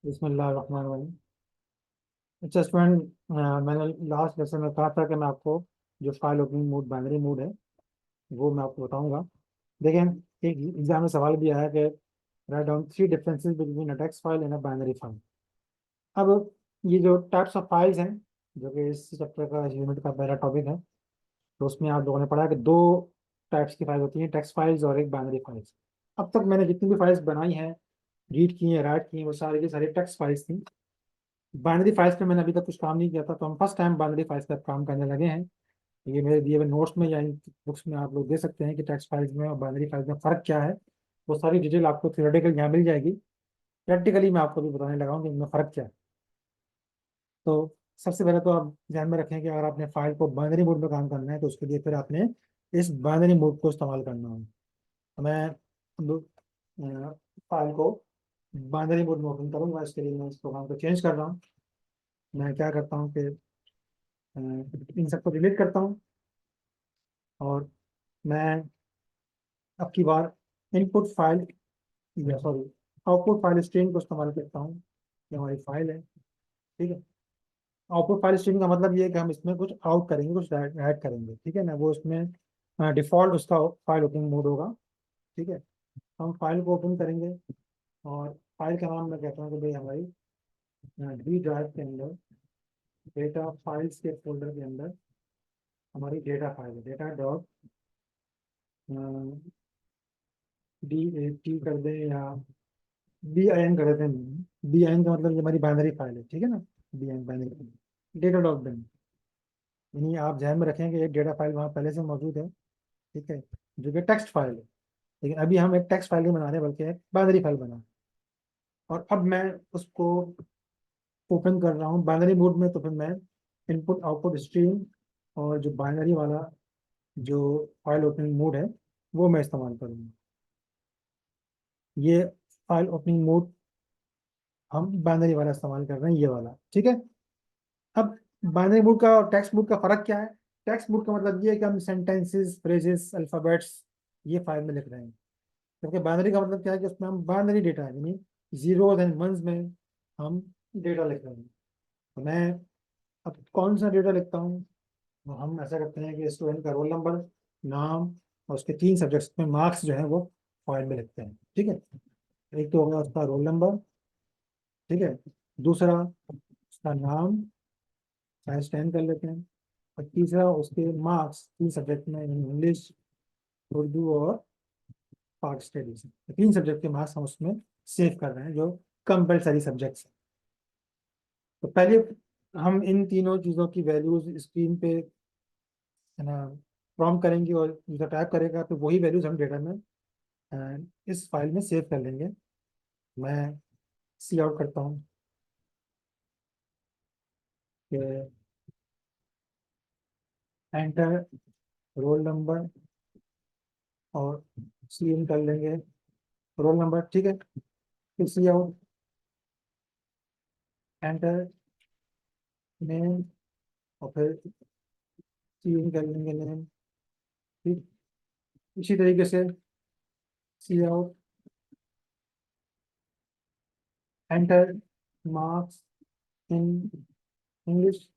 बिस्मिल्लाहिर्रहमानिर्रहीम। अच्छा स्टूडेंट, मैंने लास्ट लेसन में कहा था कि मैं आपको जो file opening mode binary mode है वो मैं आपको बताऊंगा। देखें, एक एग्जाम में सवाल भी आया है कि write down three differences between a text file and a binary file. अब ये जो टाइप्स ऑफ फाइल्स हैं, जो कि इस चैप्टर का यूनिट का पहला टॉपिक है, तो उसमें आप लोगों ने पढ़ा कि दो टाइप्स की फाइल होती हैं, टेक्स्ट फाइल्स और एक बाइनरी फाइल्स। अब तक मैंने जितनी भी फाइल्स बनाई हैं, रीड की हैं, राइट की हैं, वो सारी की सारी टेक्स्ट फाइल्स थी। बाइनरी फाइल्स पे मैंने अभी तक कुछ काम नहीं किया था, तो हम फर्स्ट टाइम बाइनरी फाइल्स पर काम करने लगे हैं। ये मेरे दिए हुए नोट्स में या इन बुक्स में आप लोग दे सकते हैं कि टेक्स्ट फाइल्स में और बाइनरी फाइल्स में फ़र्क क्या है। वो सारी डिटेल आपको थियोरेटिकल यहाँ मिल जाएगी। प्रैक्टिकली मैं आपको भी बताने लगा हूँ कि इनमें फ़र्क क्या है। तो सबसे पहले तो आप ध्यान में रखें कि अगर आपने फाइल को बाइनरी मोड में काम करना है तो उसके लिए फिर आपने इस बाइनरी मोड को इस्तेमाल करना है। तो मैं फाइल को बाइनरी मोड में ओपन करूँगा। इसके लिए मैं इस प्रोग्राम को चेंज कर रहा हूँ। मैं क्या करता हूँ कि इन सबको डिलीट करता हूँ और मैं अब की बार इनपुट फाइल या सॉरी आउटपुट फाइल स्ट्रीम को इस्तेमाल करता हूँ। ये हमारी फाइल है, ठीक है। आउटपुट फाइल स्ट्रीम का मतलब ये है कि हम इसमें कुछ आउट करेंगे, कुछ ऐड करेंगे, ठीक है ना। वो इसमें डिफॉल्ट उसका फाइल ओपनिंग मोड होगा, ठीक है। हम फाइल को ओपन करेंगे और फाइल का नाम मैं कहता हूँ कि भाई हमारी डी ड्राइव के अंदर डेटा फाइल्स के फोल्डर के अंदर हमारी डेटा फाइल है, data dot D A T कर दें या बी आई एन कर देते हैं। बी आई एन का मतलब ये हमारी बाइनरी फाइल है, ठीक है ना। B I N binary file, data dot bin. यानी आप ध्यान में रखें कि एक डेटा फाइल वहाँ पहले से मौजूद है, ठीक है, जो कि टेक्स्ट फाइल है। लेकिन अभी हम एक टेक्स्ट फाइल नहीं बना रहे बल्कि एक बाइनरी फाइल बना। और अब मैं उसको ओपन कर रहा हूँ बाइनरी मोड में, तो फिर मैं इनपुट आउटपुट स्ट्रीम और जो बाइनरी वाला जो फाइल ओपनिंग मोड है वो मैं इस्तेमाल करूँगा। ये फाइल ओपनिंग मोड हम बाइनरी वाला इस्तेमाल कर रहे हैं, ये वाला, ठीक है। अब बाइनरी मोड का और टेक्स्ट मोड का फर्क क्या है? टेक्स्ट मोड का मतलब ये है कि हम सेंटेंसेस, फ्रेजेस, अल्फाबेट्स ये फाइल में लिख रहे हैं। जबकि बाइनरी का मतलब क्या है कि उसमें हम बाइनरी डेटा यानी जीरोज एंड वंस में हम डेटा लिख रहे हैं। तो मैं अब कौन सा डेटा लिखता हूँ? तो हम ऐसा करते हैं कि स्टूडेंट का रोल नंबर, नाम और उसके तीन सब्जेक्ट्स में मार्क्स जो है वो फाइल में लिखते हैं, ठीक है। एक तो हो गया उसका रोल नंबर, ठीक है। दूसरा उसका नाम, चाहे स्टैंड कर लेते हैं। और तीसरा उसके मार्क्स तीन सब्जेक्ट में, इंग्लिश, उर्दू और पाक स्टडीज। तीन सब्जेक्ट के मार्क्स हम उसमें सेव कर रहे हैं जो कंपलसरी सब्जेक्ट्स हैं। तो पहले हम इन तीनों चीज़ों की वैल्यूज स्क्रीन पे है ना प्रॉम्प्ट करेंगे और यूजर टाइप करेगा, तो वही वैल्यूज हम डेटा में इस फाइल में सेव कर लेंगे। मैं सी आउट करता हूँ कि एंटर रोल नंबर और सी इन कर लेंगे रोल नंबर, ठीक है। फिर सी आउट, एंटर नेम और फिर सी इन कर लेंगे नेम, ठीक। इसी तरीके से cout, enter marks in English,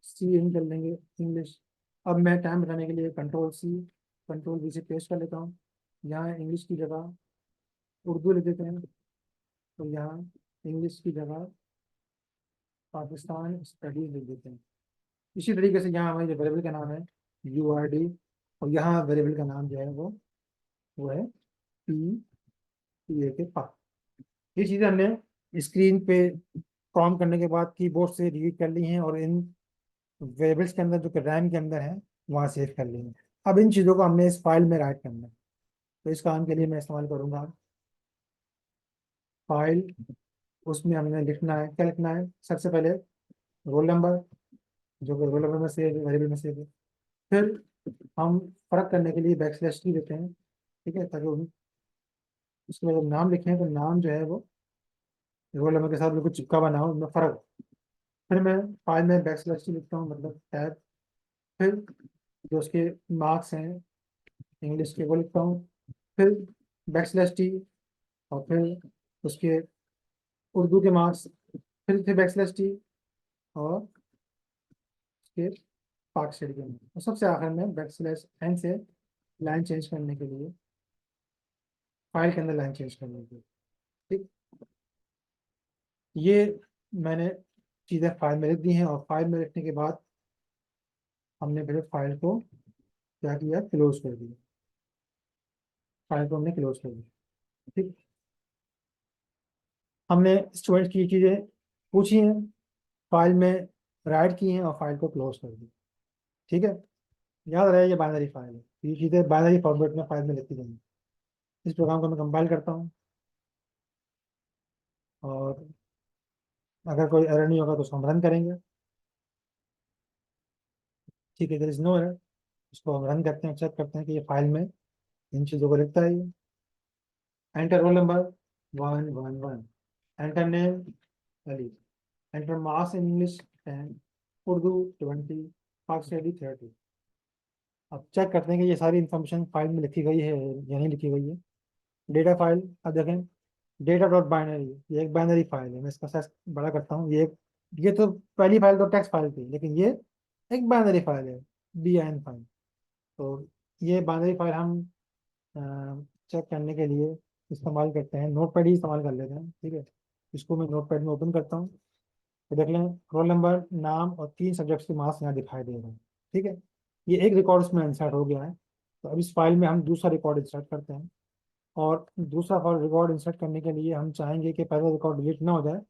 cin कर लेंगे इंग्लिश। अब मैं टाइम बताने के लिए कंट्रोल सी कंट्रोल वी से पेस्ट कर लेता हूँ। यहाँ इंग्लिश की जगह उर्दू लिख देते हैं, तो यहाँ इंग्लिश की जगह पाकिस्तान स्टडीज लिख देते हैं। इसी तरीके से यहाँ हमारे जो वेरिएबल का नाम है URD, और यहाँ वेरिएबल का नाम जो है वो है PA के पास। ये चीज़ें हमने स्क्रीन पे प्रॉम्प्ट करने के बाद कीबोर्ड से रीड कर ली हैं और इन वेरिएबल्स के अंदर जो कि रैम के अंदर है वहाँ सेव कर ली हैं। अब इन चीज़ों को हमने इस फाइल में राइट करना है। तो इस काम के लिए मैं इस्तेमाल करूँगा फाइल। उसमें हमने लिखना है, क्या लिखना है? सबसे पहले रोल नंबर, जो कि रोल नंबर में सेव है, वेरिएबल में सेव है। फिर हम फर्क करने के लिए बैक स्लैश टी देते हैं, ठीक है, ताकि उसके बाद जब नाम लिखें तो नाम जो है वो रोल नंबर के साथ बिल्कुल चिपका हुआ ना हो, उनमें फर्क हो। फिर मैं फाइल में बैक स्लैश टी लिखता हूँ, मतलब टैब। फिर जो उसके मार्क्स हैं इंग्लिश के वो लिखता हूँ। फिर बैक स्लैश टी और फिर उसके उर्दू के मार्क्स, फिर थे बैकस्लैश टी, और उसके पाक शेड के मार्क्स, और सबसे आखिर में बैकस्लैश एन से लाइन चेंज करने के लिए, फाइल के अंदर लाइन चेंज करने के लिए। ठीक, ये मैंने चीज़ें फाइल में लिख दी हैं, और फाइल में लिखने के बाद हमने फिर फाइल को क्या किया, क्लोज कर दिया। फाइल को हमने क्लोज कर दिया। ठीक, हमने स्टूडेंट की चीज़ें पूछी हैं, फाइल में राइट की हैं, और फाइल को क्लोज कर दिया। ठीक है, याद रहे ये बाइनरी फाइल है, ये चीज़ें बाइनरी फॉर्मेट में फाइल में लिखी गई हैं। इस प्रोग्राम को मैं कंपाइल करता हूँ, और अगर कोई एरर नहीं होगा तो उसको हम रन करेंगे। ठीक है, देयर इज नो एरर, उसको हम रन करते हैं, चेक करते हैं कि ये फाइल में इन चीज़ों को लिखता है ये। Enter roll number 111, enter name Ali, enter mass in English 10, Urdu 20, पाक स्टडी 30। अब चेक करते हैं कि ये सारी इन्फॉर्मेशन फाइल में लिखी गई है या नहीं लिखी गई है। डेटा फाइल, अब देखें, डेटा डॉट बाइनरी, ये एक बाइनरी फाइल है। मैं इसका साइज बड़ा करता हूँ। ये तो पहली फाइल तो टेक्स्ट फाइल थी, लेकिन ये एक बाइनरी फाइल है, BIN फाइल। तो ये बाइनरी फाइल हम चेक करने के लिए इस्तेमाल करते हैं, नोटपैड ही इस्तेमाल कर लेते हैं। ठीक है, इसको मैं नोटपैड में ओपन करता हूँ, तो देख लें, रोल नंबर, नाम और 3 सब्जेक्ट्स के मार्क्स यहाँ दिखाई दे रहे हैं। ठीक है, ये एक रिकॉर्ड इसमें इंसर्ट हो गया है। तो अब इस फाइल में हम दूसरा रिकॉर्ड इंसर्ट करते हैं, और दूसरा फॉर रिकॉर्ड इंसर्ट करने के लिए हम चाहेंगे कि पहला रिकॉर्ड डिलीट ना हो जाए।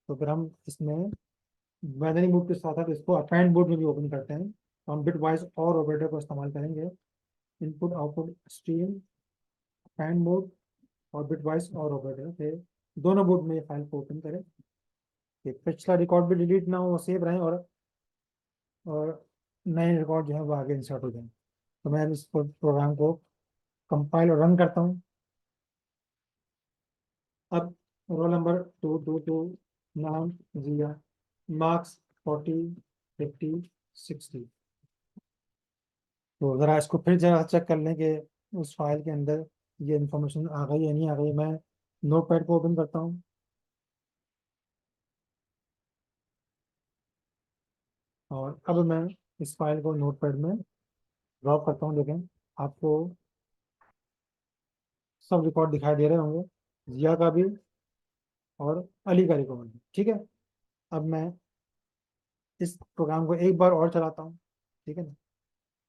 तो फिर हम इसमें बाइनरी मोड के साथ साथ इसको अपेंड मोड में भी ओपन करते हैं। तो हम बिट वाइज और ऑपरेटर को इस्तेमाल करेंगे, input output stream, append mode और बिट वाइज और ऑपरेटर, फिर दोनों मोड में ये फाइल को ओपन करें कि पिछला रिकॉर्ड भी डिलीट ना हो, वो सेव रहे, और नए रिकॉर्ड जो है वो आगे इंसर्ट हो जाए। तो मैं इस प्रोग्राम को कंपाइल और रन करता हूँ। अब रोल नंबर 222, नाम जिया, मार्क्स 40, 50, 60। तो ज़रा इसको फिर जरा चेक कर लें कि उस फाइल के अंदर ये इन्फॉर्मेशन आ गई या नहीं आ गई। मैं नोट पैड को ओपन करता हूँ, और अब मैं इस फाइल को नोट पैड में ड्रॉप करता हूँ। देखें, आपको सब रिकॉर्ड दिखाई दे रहे होंगे, जिया का भी और अली का रिकॉर्ड भी। ठीक है, अब मैं इस प्रोग्राम को एक बार और चलाता हूँ। ठीक है ना,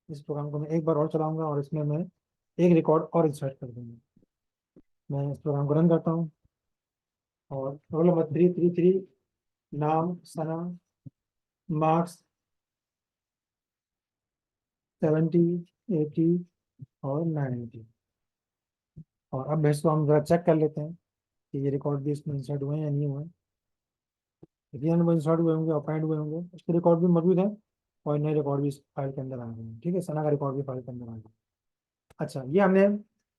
इस प्रोग्राम को मैं एक बार और चलाऊंगा, और इसमें मैं एक रिकॉर्ड और इंसर्ट कर दूंगा। मैं इस प्रोग्राम को रन करता हूँ, और रोल नंबर 333, नाम सना, मार्क्स 70, 80 और 90। और अब इसको हम जरा चेक कर लेते हैं कि ये रिकॉर्ड भी इसमें इंसर्ट हुए हैं या नहीं हुए हैं। यदि इनमें इंसर्ट हुए होंगे, अपैंड हुए होंगे, उसके रिकॉर्ड भी मौजूद है, और नए रिकॉर्ड भी इस फाइल के अंदर आ गए हैं। ठीक है, सना का रिकॉर्ड भी फाइल के अंदर आ गया। अच्छा, ये हमने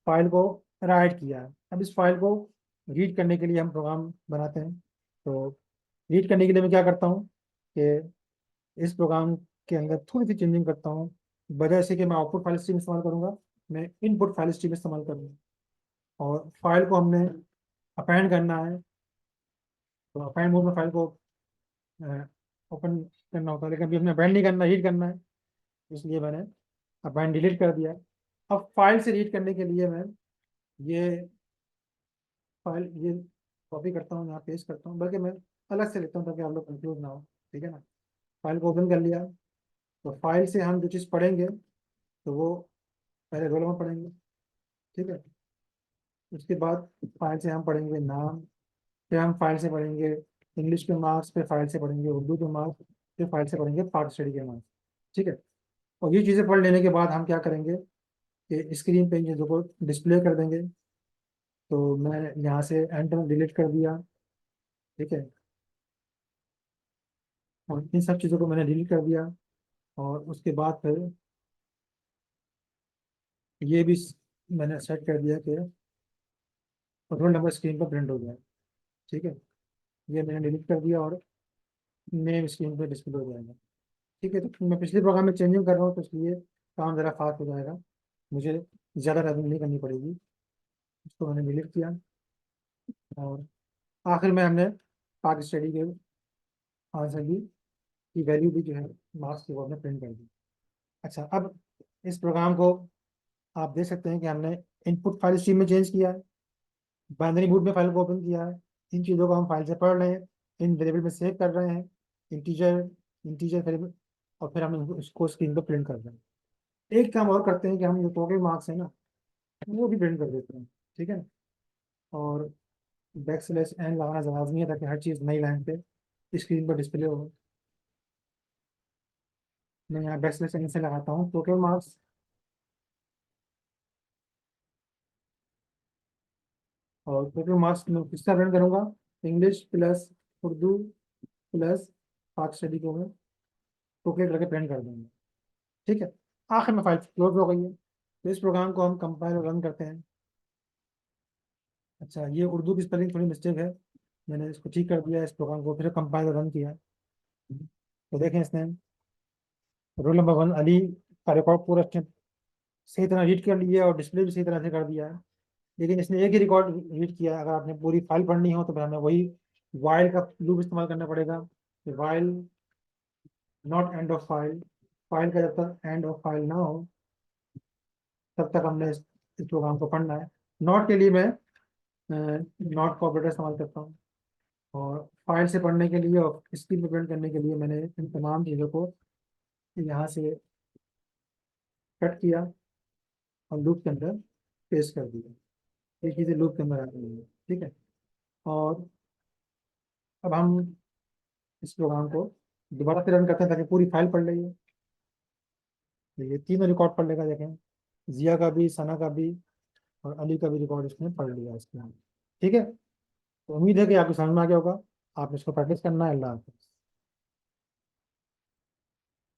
फाइल को राइट किया है। अब इस फाइल को रीड करने के लिए हम प्रोग्राम बनाते हैं। तो रीड करने के लिए मैं क्या करता हूँ कि इस प्रोग्राम के अंदर थोड़ी सी चेंजिंग करता हूँ। बजाय से कि मैं आउटपुट फाइल स्ट्रीम इस्तेमाल करूँगा, मैं इनपुट फाइल स्ट्रीम इस्तेमाल करूँगा। और फाइल को हमने अपेंड करना है, तो अपेंड मोड में फाइल को ओपन करना होता है, लेकिन अभी हमने अपेंड नहीं करना, रीड करना है, इसलिए मैंने अपेंड डिलीट कर दिया। अब फाइल से रीड करने के लिए मैं ये ये कॉपी करता हूँ, यहाँ पेस्ट करता हूँ, बल्कि मैं अलग से लिखता हूँ ताकि आप लोग कंफ्यूज ना हो। ठीक है ना, फाइल को ओपन कर लिया, तो फाइल से हम जो चीज़ पढ़ेंगे, तो वो पहले रोल नंबर पढ़ेंगे। ठीक है, उसके बाद फाइल से हम पढ़ेंगे नाम, फिर हम फाइल से पढ़ेंगे इंग्लिश के मार्क्स, फिर फाइल से पढ़ेंगे उर्दू के मार्क्स, फिर फाइल से पढ़ेंगे पार्ट स्टडी के मार्क्स। ठीक है, और ये चीज़ें पढ़ लेने के बाद हम क्या करेंगे कि स्क्रीन पे इन चीज़ों को डिस्प्ले कर देंगे। तो मैं यहाँ से एंटर डिलीट कर दिया। ठीक है, और इन सब चीज़ों को मैंने डिलीट कर दिया, और उसके बाद फिर ये भी मैंने सेट कर दिया कि रोल नंबर स्क्रीन पर प्रिंट हो गया। ठीक है, ये मैंने डिलीट कर दिया, और नेम स्क्रीन पर डिस्प्ले हो जाएगा। ठीक है, तो मैं पिछले प्रोग्राम में चेंजिंग कर रहा हूँ, तो इसलिए काम ज़रा फास्ट हो जाएगा, मुझे ज़्यादा टाइपिंग नहीं करनी पड़ेगी। इसको मैंने डिलीट किया, और आखिर में हमने पाक स्टडी के आंसर की वैल्यू भी जो है मार्क्स के बोर्ड में प्रिंट कर दी। अच्छा, अब इस प्रोग्राम को आप देख सकते हैं कि हमने इनपुट फाइल स्ट्रीम में चेंज किया है, बाइनरी मोड में फाइल को ओपन किया है, इन चीज़ों को हम फाइल से पढ़ रहे हैं, इन वेरिएबल में सेव कर रहे हैं, इंटीजर इंटीजर वेरिएबल, और फिर हम उसको स्क्रीन पर प्रिंट कर रहे हैं। एक काम और करते हैं कि हम जो टोटल मार्क्स है ना वो भी प्रिंट कर देते हैं, ठीक है। और बैक स्लैश एन लगाना जरूरी नहीं है ताकि हर चीज़ नई लाइन पे स्क्रीन पर डिस्प्ले हो। मैं यहाँ बैक स्लैश एन से लगाता हूँ टोटल मार्क्स, और टोटल मार्क्स में किसका प्रिंट करूँगा, इंग्लिश प्लस उर्दू प्लस पाक स्टडी को मैं टोटल करके प्रिंट कर दूंगा, ठीक है। आखिर में फाइल क्लोज हो गई है, तो इस प्रोग्राम को हम कंपाइल और रन करते हैं। अच्छा, ये उर्दू की स्पेलिंग थोड़ी मिस्टेक है, मैंने इसको ठीक कर दिया, इस प्रोग्राम को फिर कंपाइल और रन किया। तो देखें, इसने रोल नंबर 1 अली का रिकॉर्ड पूरा इसने सही तरह रीड कर लिया और डिस्प्ले भी सही तरह से कर दिया है। लेकिन इसने एक ही रिकॉर्ड रीड किया है, अगर आपने पूरी फाइल पढ़नी हो तो फिर हमें वही वाइल का लूप इस्तेमाल करना पड़ेगा। While not end of file, file का जब तक एंड ऑफ फाइल ना हो तब तक हमने इस प्रोग्राम को पढ़ना है। नॉट के लिए मैं नॉट का ऑपरेटर इस्तेमाल करता हूँ, और फाइल से पढ़ने के लिए और स्क्रीन पर प्रिंट करने के लिए मैंने इन तमाम चीज़ों को यहाँ से कट किया और लूप के अंदर पेस्ट कर दिया। ये चीज़ें लूप के अंदर आ गई हैं, ठीक है। और अब हम इस प्रोग्राम को दोबारा से रन करते हैं ताकि पूरी फाइल पढ़ लेंगे। तो ये तीनों रिकॉर्ड पढ़ लेगा, देखें, जिया का भी, सना का भी और अली का भी रिकॉर्ड इसने पढ़ लिया इसके अंदर, ठीक है। तो उम्मीद है कि आपको समझ में आ गया होगा। आप इसको प्रैक्टिस करना है। अल्लाह हाफ़िज़।